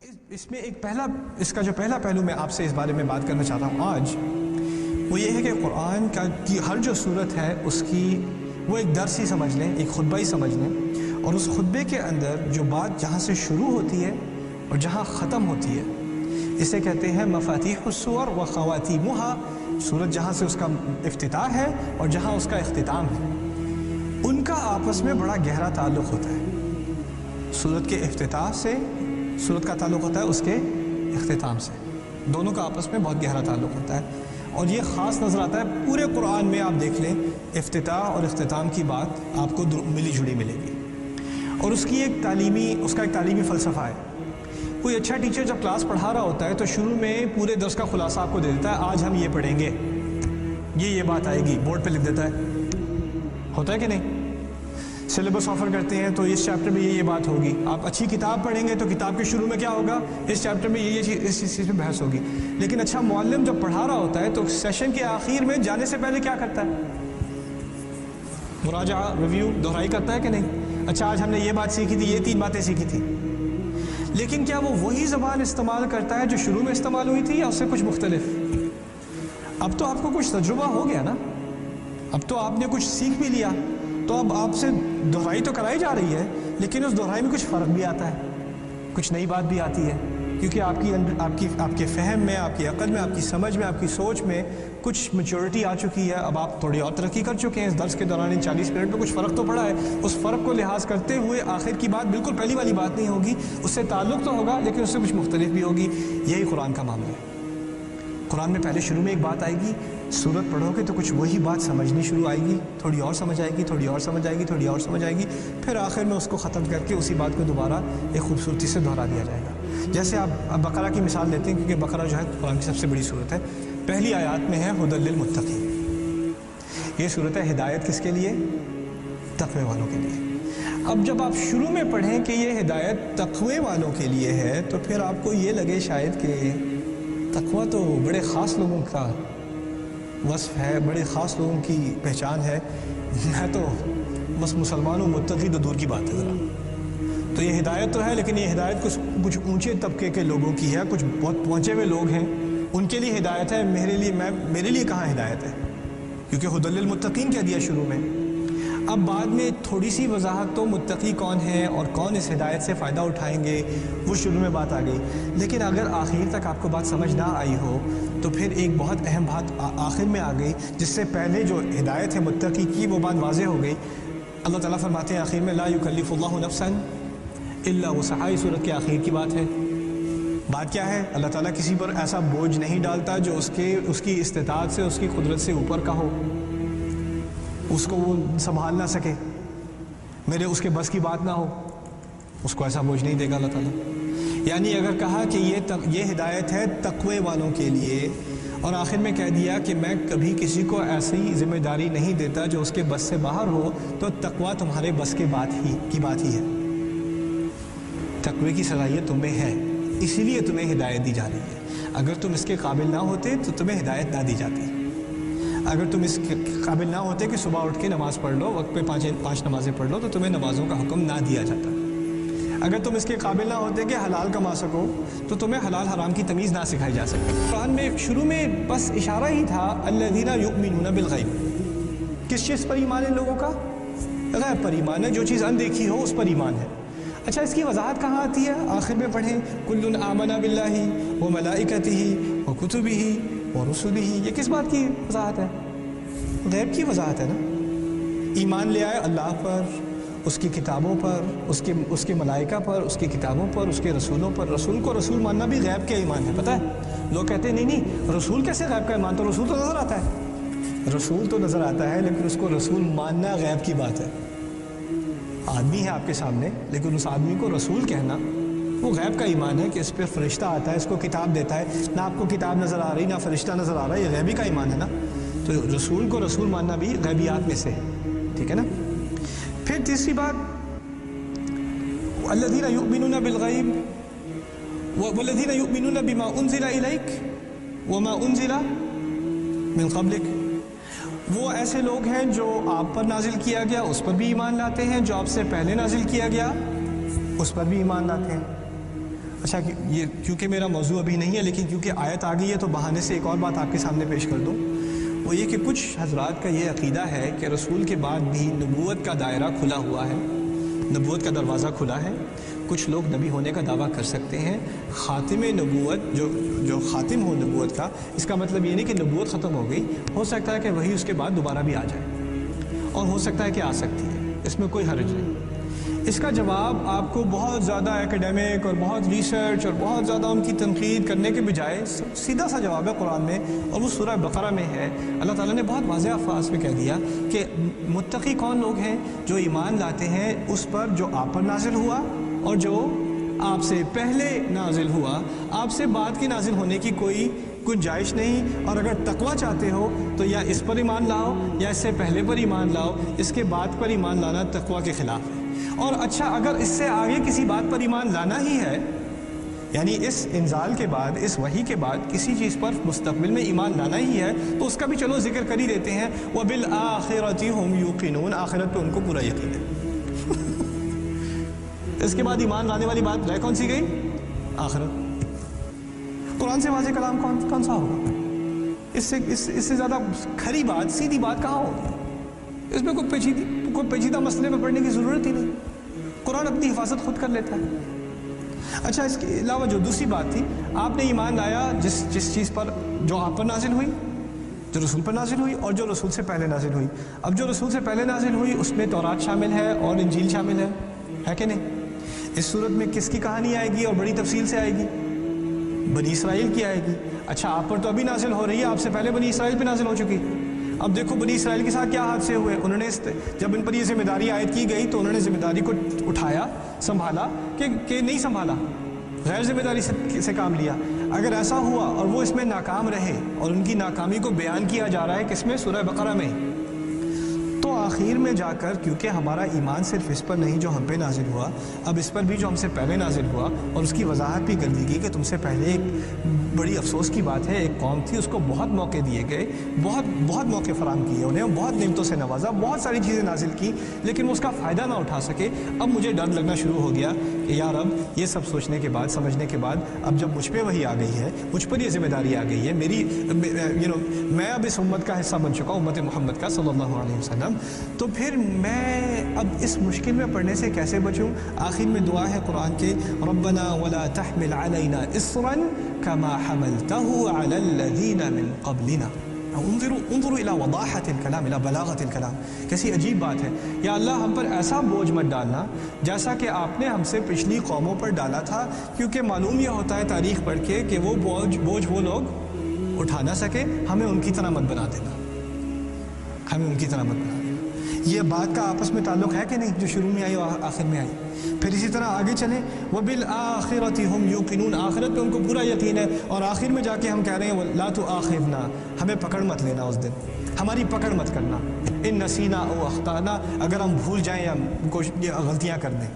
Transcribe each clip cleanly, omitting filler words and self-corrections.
اس میں اس کا جو پہلا پہلو میں آپ سے اس بارے میں بات کرنا چاہتا ہوں آج، وہ یہ ہے کہ قرآن کی ہر جو صورت ہے اس کی وہ ایک درس ہی سمجھ لیں، ایک خطبہ ہی سمجھ لیں، اور اس خطبے کے اندر جو بات جہاں سے شروع ہوتی ہے اور جہاں ختم ہوتی ہے اسے کہتے ہیں مفاتیح السور و خواتیمها، صورت جہاں سے اس کا افتتاح ہے اور جہاں اس کا اختتام ہے، ان کا آپس میں بڑا گہرا تعلق ہوتا ہے۔ صورت کے افتتاح سے صورت کا تعلق ہوتا ہے اس کے اختتام سے، دونوں کا آپس میں بہت گہرا تعلق ہوتا ہے، اور یہ خاص نظر آتا ہے پورے قرآن میں۔ آپ دیکھ لیں افتتاح اور اختتام کی بات آپ کو ملی جڑی ملے گی، اور اس کا ایک تعلیمی فلسفہ ہے۔ کوئی اچھا ٹیچر جب کلاس پڑھا رہا ہوتا ہے تو شروع میں پورے درس کا خلاصہ آپ کو دے دیتا ہے، آج ہم یہ پڑھیں گے، یہ بات آئے گی، بورڈ پہ لکھ دیتا ہے کہ نہیں؟ سلیبس آفر کرتے ہیں تو اس چیپٹر میں یہ بات ہوگی، آپ اچھی کتاب پڑھیں گے تو کتاب کے شروع میں کیا ہوگا، اس چیپٹر میں یہ چیز، اس چیز پہ بحث ہوگی۔ لیکن اچھا معلم جب پڑھا رہا ہوتا ہے تو سیشن کے آخر میں جانے سے پہلے کیا کرتا ہے؟ مراجعہ، ریویو، دہرائی کرتا ہے کہ نہیں؟ اچھا آج ہم نے یہ بات سیکھی تھی، یہ 3 باتیں سیکھی تھی، لیکن کیا وہ وہی زبان استعمال کرتا ہے جو شروع میں استعمال ہوئی تھی یا اس سے کچھ مختلف؟ اب تو آپ کو کچھ تجربہ ہو گیا نا، اب تو آپ نے کچھ سیکھ بھی لیا، تو اب آپ سے دہرائی تو کرائی جا رہی ہے، لیکن اس دہرائی میں کچھ فرق بھی آتا ہے، کچھ نئی بات بھی آتی ہے، کیونکہ آپ کے فہم میں، آپ کی عقل میں، آپ کی سمجھ میں، آپ کی سوچ میں کچھ میچورٹی آ چکی ہے، اب آپ تھوڑی اور ترقی کر چکے ہیں۔ اس درس کے دوران ان 40 منٹ میں کچھ فرق تو پڑا ہے، اس فرق کو لحاظ کرتے ہوئے آخر کی بات بالکل پہلی والی بات نہیں ہوگی، اس سے تعلق تو ہوگا لیکن اس سے کچھ مختلف بھی ہوگی۔ یہی قرآن کا معاملہ ہے۔ قرآن میں پہلے شروع میں ایک بات آئے گی، سورت پڑھو گے تو کچھ وہی بات سمجھنی شروع آئے گی، تھوڑی اور سمجھ آئے گی، تھوڑی اور سمجھ آئے گی، تھوڑی اور سمجھ آئے گی، پھر آخر میں اس کو ختم کر کے اسی بات کو دوبارہ ایک خوبصورتی سے دہرا دیا جائے گا۔ جیسے آپ بقرہ کی مثال لیتے ہیں، کیونکہ بقرہ جو ہے قرآن کی سب سے بڑی صورت ہے، پہلی آیات میں ہے ھدی للمتقین، یہ صورت ہے ہدایت کس کے لیے؟ تقوی والوں کے لیے۔ اب جب آپ شروع میں پڑھیں کہ یہ ہدایت تقوی والوں کے لیے ہے تو پھر آپ کو یہ لگے شاید کہ تقوی تو بڑے خاص لوگوں کا وصف ہے، بڑے خاص لوگوں کی پہچان ہے، میں تو بس مسلمان ہوں، متقی تو دور کی بات ہے۔ ذرا تو یہ ہدایت تو ہے، لیکن یہ ہدایت کچھ اونچے طبقے کے لوگوں کی ہے، کچھ بہت پہنچے ہوئے لوگ ہیں ان کے لیے ہدایت ہے، میرے لیے کہاں ہدایت ہے؟ کیونکہ ھدی للمتقین کہہ دیا شروع میں۔ اب بعد میں تھوڑی سی وضاحت تو متقی کون ہیں اور کون اس ہدایت سے فائدہ اٹھائیں گے، وہ شروع میں بات آ گئی، لیکن اگر آخر تک آپ کو بات سمجھ نہ آئی ہو تو پھر ایک بہت اہم بات آخر میں آ گئی، جس سے پہلے جو ہدایت ہے متقی کی وہ بات واضح ہو گئی۔ اللہ تعالیٰ فرماتے ہیں آخر میں لا یکلف اللہ نفسا الا وسعها، صورت کے آخر کی بات ہے۔ بات کیا ہے؟ اللہ تعالیٰ کسی پر ایسا بوجھ نہیں ڈالتا جو اس کی استطاعت سے، اس کی قدرت سے اوپر کا ہو، اس کو وہ سنبھال نہ سکے، اس کے بس کی بات نہ ہو، اس کو ایسا بوجھ نہیں دے گا اللہ تعالیٰ۔ یعنی اگر کہا کہ یہ ہدایت ہے تقوی والوں کے لیے، اور آخر میں کہہ دیا کہ میں کبھی کسی کو ایسی ذمہ داری نہیں دیتا جو اس کے بس سے باہر ہو، تو تقوی تمہارے بس کی بات ہی ہے، تقوی کی صلاحیت تمہیں ہے، اسی لیے تمہیں ہدایت دی جا رہی ہے۔ اگر تم اس کے قابل نہ ہوتے تو تمہیں ہدایت نہ دی جاتی۔ اگر تم اس کے قابل نہ ہوتے کہ صبح اٹھ کے نماز پڑھ لو، وقت پہ 5 نمازیں پڑھ لو، تو تمہیں نمازوں کا حکم نہ دیا جاتا۔ اگر تم اس کے قابل نہ ہوتے کہ حلال کما سکو تو تمہیں حلال حرام کی تمیز نہ سکھائی جا سکتی۔ قرآن میں شروع میں بس اشارہ ہی تھا الذین یؤمنون بالغیب، کس چیز پر ایمان ہے لوگوں کا؟ غیب پر ایمان ہے، جو چیز اندیکھی ہو اس پر ایمان ہے۔ اچھا اس کی وضاحت کہاں آتی ہے؟ آخر میں پڑھیں کل آمن باللہ وملائکتہ وکتبہ ورسلہ، یہ کس بات کی وضاحت ہے؟ غیب کی وضاحت ہے نا۔ ایمان لے آئے اللہ پر، اس کی کتابوں پر، اس کے ملائکہ پر، اس کی کتابوں پر، اس کے رسولوں پر۔ رسول کو رسول ماننا بھی غیب کا ایمان ہے، پتہ ہے؟ لوگ کہتے ہیں نہیں رسول کیسے غیب کا ایمان؟ تو رسول تو نظر آتا ہے، رسول تو نظر آتا ہے، لیکن اس کو رسول ماننا غیب کی بات ہے۔ آدمی ہے آپ کے سامنے، لیکن اس آدمی کو رسول کہنا وہ غیب کا ایمان ہے کہ اس پہ فرشتہ آتا ہے، اس کو کتاب دیتا ہے، نہ آپ کو کتاب نظر آ رہی نہ فرشتہ نظر آ رہا ہے، یہ غیبی کا ایمان ہے نا۔ تو رسول کو رسول ماننا بھی غیبیات میں سے ہے، ٹھیک ہے نا۔ پھر تیسری بات الذین یؤمنون بالغیب والذین یؤمنون بما انزل الیک وما انزل من قبلک، وہ ایسے لوگ ہیں جو آپ پر نازل کیا گیا اس پر بھی ایمان لاتے ہیں، جو آپ سے پہلے نازل کیا گیا اس پر بھی ایمان لاتے ہیں۔ اچھا یہ کیونکہ میرا موضوع ابھی نہیں ہے لیکن کیونکہ آیت آ گئی ہے تو بہانے سے ایک اور بات آپ کے سامنے پیش کر دوں، وہ یہ کہ کچھ حضرات کا یہ عقیدہ ہے کہ رسول کے بعد بھی نبوت کا دائرہ کھلا ہوا ہے، نبوت کا دروازہ کھلا ہے، کچھ لوگ نبی ہونے کا دعویٰ کر سکتے ہیں، خاتم نبوت جو خاتم ہو نبوت کا، اس کا مطلب یہ نہیں کہ نبوت ختم ہو گئی، ہو سکتا ہے کہ وہی اس کے بعد دوبارہ بھی آ جائے، اور ہو سکتا ہے کہ آ سکتی ہے، اس میں کوئی حرج نہیں۔ اس کا جواب آپ کو بہت زیادہ ایکیڈیمک اور بہت ریسرچ اور بہت زیادہ ان کی تنقید کرنے کے بجائے سیدھا سا جواب ہے قرآن میں، اور وہ سورہ بقرہ میں ہے۔ اللہ تعالیٰ نے بہت واضح الفاظ میں کہہ دیا کہ متقی کون لوگ ہیں؟ جو ایمان لاتے ہیں اس پر جو آپ پر نازل ہوا اور جو آپ سے پہلے نازل ہوا، آپ سے بعد کی نازل ہونے کی کوئی گنجائش نہیں، اور اگر تقویٰ چاہتے ہو تو یا اس پر ایمان لاؤ یا اس سے پہلے پر ایمان لاؤ، اس کے بعد پر ایمان لانا تقویٰ کے خلاف ہے۔ اور اچھا اگر اس سے آگے کسی بات پر ایمان لانا ہی ہے، یعنی اس انزال کے بعد، اس وحی کے بعد کسی چیز پر مستقبل میں ایمان لانا ہی ہے تو اس کا بھی چلو ذکر کر ہی دیتے ہیں، وَبِالْآخِرَةِ هُمْ يُوقِنُونَ، آخرت پہ ان کو پورا یقین ہے۔ اس کے بعد ایمان لانے والی بات رہ کون سی گئی؟ آخرت۔ قرآن سے واضح کلام کون سا ہوگا؟ اس سے زیادہ کھری بات، سیدھی بات کہاں ہوگی؟ اس میں کوئی پیچیدہ مسئلے میں پڑھنے کی ضرورت ہی نہیں، قرآن اپنی حفاظت خود کر لیتا ہے۔ اچھا اس کے علاوہ جو دوسری بات تھی، آپ نے ایمان لایا جس چیز پر جو آپ پر نازل ہوئی، جو رسول پر نازل ہوئی، اور جو رسول سے پہلے نازل ہوئی۔ اب جو رسول سے پہلے نازل ہوئی اس میں تورات شامل ہے اور انجیل شامل ہے کہ نہیں؟ اس صورت میں کس کی کہانی آئے گی اور بڑی تفصیل سے آئے گی؟ بنی اسرائیل کی آئے گی۔ اچھا آپ پر تو ابھی نازل ہو رہی ہے، آپ سے پہلے بنی اسرائیل پہ نازل ہو چکی۔ اب دیکھو بنی اسرائیل کے ساتھ کیا حادثے ہوئے، انہوں نے جب ان پر یہ ذمہ داری عائد کی گئی تو انہوں نے ذمہ داری کو اٹھایا، سنبھالا کہ نہیں سنبھالا، غیر ذمہ داری سے کام لیا۔ اگر ایسا ہوا اور وہ اس میں ناکام رہے، اور ان کی ناکامی کو بیان کیا جا رہا ہے کس میں؟ سورہ بقرہ میں، تو آخر میں جا کر کیونکہ ہمارا ایمان صرف اس پر نہیں جو ہم پہ نازل ہوا، اب اس پر بھی جو ہم سے پہلے نازل ہوا، اور اس کی وضاحت بھی کر دی گئی کہ تم سے پہلے ایک بڑی افسوس کی بات ہے، ایک قوم تھی، اس کو بہت موقع دیے گئے، بہت موقع فراہم کیے انہیں، بہت نعمتوں سے نوازا، بہت ساری چیزیں نازل کی، لیکن وہ اس کا فائدہ نہ اٹھا سکے۔ اب مجھے ڈر لگنا شروع ہو گیا کہ یار اب یہ سب سوچنے کے بعد، سمجھنے کے بعد، اب جب مجھ پہ وہی آ گئی ہے، مجھ پر یہ ذمہ داری آ گئی ہے، میں اب اس امت کا حصہ بن چکا ہوں، امت محمد کا صلی اللہ علیہ وسلم، تو پھر میں اب اس مشکل میں پڑھنے سے کیسے بچوں؟ آخر میں دعا ہے قرآن کے، ربنا ولا تحمل علینا اصرا كما حملته على الذين من قبلنا۔ انظروا الى وضاحة الكلام، الى بلاغة الكلام۔ کیسی عجیب بات ہے، یا اللہ ہم پر ایسا بوجھ مت ڈالنا جیسا کہ آپ نے ہم سے پچھلی قوموں پر ڈالا تھا، کیونکہ معلوم یہ ہوتا ہے تاریخ پڑھ کے کہ وہ بوجھ وہ لوگ اٹھا نہ سکے، ہمیں ان کی طرح مت بنا دینا، ہمیں ان کی طرح مت بنا دینا۔ یہ بات کا آپس میں تعلق ہے کہ نہیں جو شروع میں آئی اور آخر میں آئی؟ پھر اسی طرح آگے چلیں، وَبِالْآخِرَةِ هُمْ يُوقِنُونَ، آخرت پہ ان کو پورا یقین ہے، اور آخر میں جا کے ہم کہہ رہے ہیں لَا تُؤَاخِذْنَا، ہمیں پکڑ مت لینا اس دن، ہماری پکڑ مت کرنا، إِن نَسِينَا أَوْ أَخْطَأْنَا، اگر ہم بھول جائیں یا غلطیاں کر دیں۔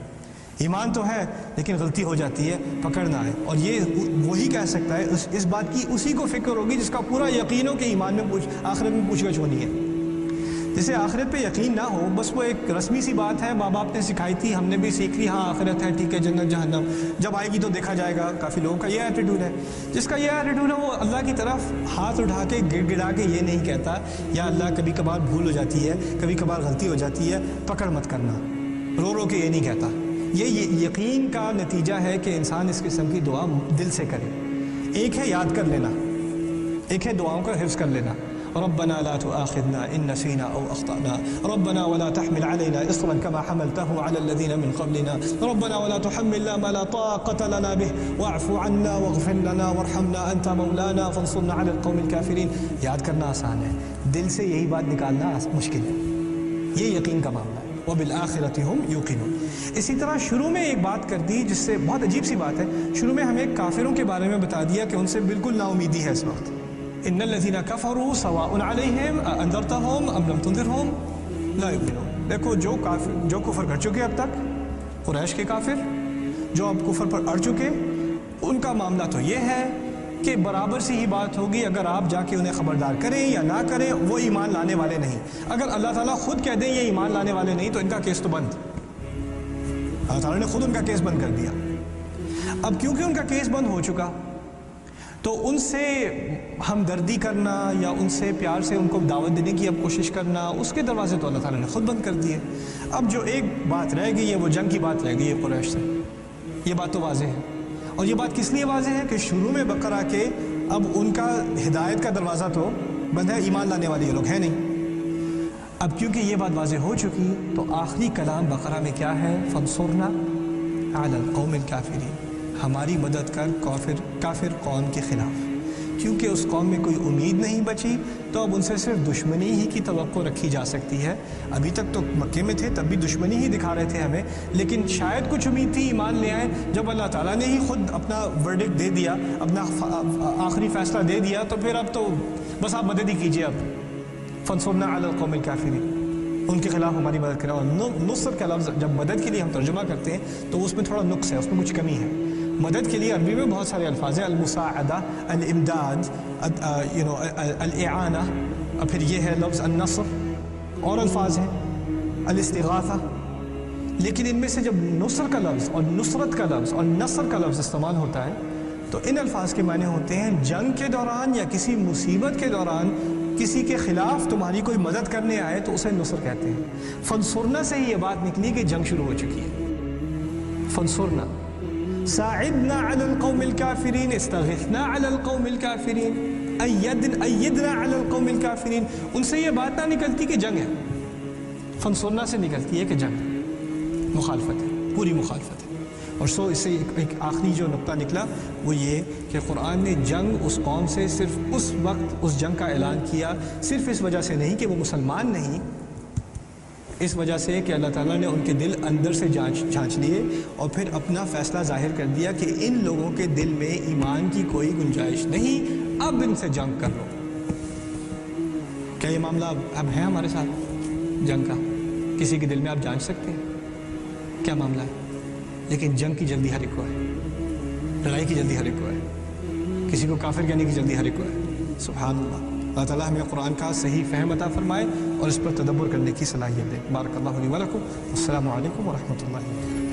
ایمان تو ہے لیکن غلطی ہو جاتی ہے، پکڑ نہ آئے، اور یہ وہی کہہ سکتا ہے، اس بات کی اسی کو فکر ہوگی جس کا پورا یقین ہو کہ ایمان میں آخرت میں پوچھ گچھ ہونی ہے۔ جسے آخرت پہ یقین نہ ہو، بس وہ ایک رسمی سی بات ہے، ماں باپ نے سکھائی تھی، ہم نے بھی سیکھ لی، ہاں آخرت ہے، ٹھیک ہے، جنت جہنم جب آئے گی تو دیکھا جائے گا۔ کافی لوگوں کا یہ ایٹیٹیوڈ ہے، جس کا یہ ایٹیٹیوڈ ہے وہ اللہ کی طرف ہاتھ اٹھا کے گڑ گڑا کے یہ نہیں کہتا یا اللہ کبھی کبھار بھول ہو جاتی ہے، کبھی کبھار غلطی ہو جاتی ہے، پکڑ مت کرنا، رو کے یہ نہیں کہتا۔ یہ یقین کا نتیجہ ہے کہ انسان اس قسم کی دعا دل سے کرے۔ ایک ہے یاد کر لینا، ایک ہے دعاؤں کا حفظ کر لینا، ربنا لا تؤاخذنا إن نسينا أو أخطأنا، ربنا ولا تحمل علينا إصرا كما حملته على الذين من قبلنا، ربنا ولا تحملنا ما لا طاقة لنا به واعف عنا واغفر لنا وارحمنا أنت مولانا فانصرنا على القوم الكافرين۔ یاد کرنا آسان ہے، دل سے یہی بات نکالنا مشکل ہے، یہ یقین کا معاملہ ہے۔ وبالآخرة هم يوقنون۔ اسی طرح شروع میں ایک بات کر دی جس سے بہت عجیب سی بات ہے، شروع میں ہمیں کافروں کے بارے میں بتا دیا کہ ان سے بالکل نا امیدی ہے اس وقت۔ ان الذين كفروا سواء عليهم انذرتهم ام لم تنذرهم لا يؤمنون۔ دیکھو جو کفر کر چکے اب تک، قریش کے کافر جو اب کفر پر اڑ چکے، ان کا معاملہ تو یہ ہے کہ برابر سی ہی بات ہوگی، اگر آپ جا کے انہیں خبردار کریں یا نہ کریں، وہ ایمان لانے والے نہیں۔ اگر اللہ تعالیٰ خود کہہ دیں یہ ایمان لانے والے نہیں تو ان کا کیس تو بند، اللہ تعالیٰ نے خود ان کا کیس بند کر دیا۔ اب کیونکہ ان کا کیس بند ہو چکا تو ان سے ہمدردی کرنا یا ان سے پیار سے ان کو دعوت دینے کی اب کوشش کرنا، اس کے دروازے تو اللہ تعالیٰ نے خود بند کر دیے۔ اب جو ایک بات رہ گئی ہے وہ جنگ کی بات رہ گئی ہے قریش سے، یہ بات تو واضح ہے۔ اور یہ بات کس لیے واضح ہے کہ شروع میں بقرہ کے اب ان کا ہدایت کا دروازہ تو بند ہے، ایمان لانے والے یہ لوگ ہیں نہیں۔ اب کیونکہ یہ بات واضح ہو چکی تو آخری کلام بقرہ میں کیا ہے؟ فَانصُرْنَا عَلَى الْقَوْمِ الْكَافِرِينَ، ہماری مدد کر کافر قوم کے خلاف۔ کیونکہ اس قوم میں کوئی امید نہیں بچی تو اب ان سے صرف دشمنی ہی کی توقع رکھی جا سکتی ہے۔ ابھی تک تو مکے میں تھے تب بھی دشمنی ہی دکھا رہے تھے ہمیں، لیکن شاید کچھ امید تھی ایمان لے آئیں۔ جب اللہ تعالیٰ نے ہی خود اپنا ورڈکٹ دے دیا، اپنا آخری فیصلہ دے دیا، تو پھر اب تو بس آپ مدد ہی کیجئے۔ اب فَانصُرْنَا عَلَى الْقَوْمِ الْكَافِرِينَ، ان کے خلاف ہماری مدد کریں۔ اور نصر کا لفظ جب مدد کے لیے ہم ترجمہ کرتے ہیں تو اس میں تھوڑا نقص ہے، اس میں کچھ کمی ہے۔ مدد کے لیے عربی میں بہت سارے الفاظ ہیں، المساعدہ، الامداد، الاعانہ، اور پھر یہ ہے لفظ النصر، اور الفاظ ہیں الاستغاثہ۔ لیکن ان میں سے جب نصر کا لفظ اور نصرت کا لفظ اور نصر کا لفظ استعمال ہوتا ہے تو ان الفاظ کے معنی ہوتے ہیں جنگ کے دوران یا کسی مصیبت کے دوران کسی کے خلاف تمہاری کوئی مدد کرنے آئے تو اسے نصر کہتے ہیں۔ فنصرنا سے ہی یہ بات نکلی کہ جنگ شروع ہو چکی ہے۔ فنصرنا، ساعدنا علی القوم الکافرین، استغثنا علی القوم الکافرین، ایدنا علی القوم الکافرین۔ ان سے یہ بات نہ نکلتی کہ جنگ ہے، فنصرنا سے نکلتی ہے کہ جنگ ہے، مخالفت ہے، پوری مخالفت ہے۔ اور سو اس سے ایک آخری جو نقطہ نکلا وہ یہ کہ قرآن نے جنگ اس قوم سے صرف اس وقت اس جنگ کا اعلان کیا، صرف اس وجہ سے نہیں کہ وہ مسلمان نہیں، اس وجہ سے کہ اللہ تعالیٰ نے ان کے دل اندر سے جھانچ لیے اور پھر اپنا فیصلہ ظاہر کر دیا کہ ان لوگوں کے دل میں ایمان کی کوئی گنجائش نہیں، اب ان سے جنگ کر لو۔ کیا یہ معاملہ اب ہے ہمارے ساتھ جنگ کا؟ کسی کے دل میں آپ جانچ سکتے ہیں کیا معاملہ ہے؟ لیکن جنگ کی جلدی ہر ایک کو ہے، لڑائی کی جلدی ہر ایک کو ہے، کسی کو کافر کہنے کی جلدی ہر ایک کو ہے۔ سبحان اللہ، اللہ تعالیٰ ہمیں قرآن کا صحیح فہم عطا فرمائے اور اس پر تدبر کرنے کی صلاحیت دے۔ بارک اللہ لی و لکم، السلام علیکم ورحمۃ اللہ۔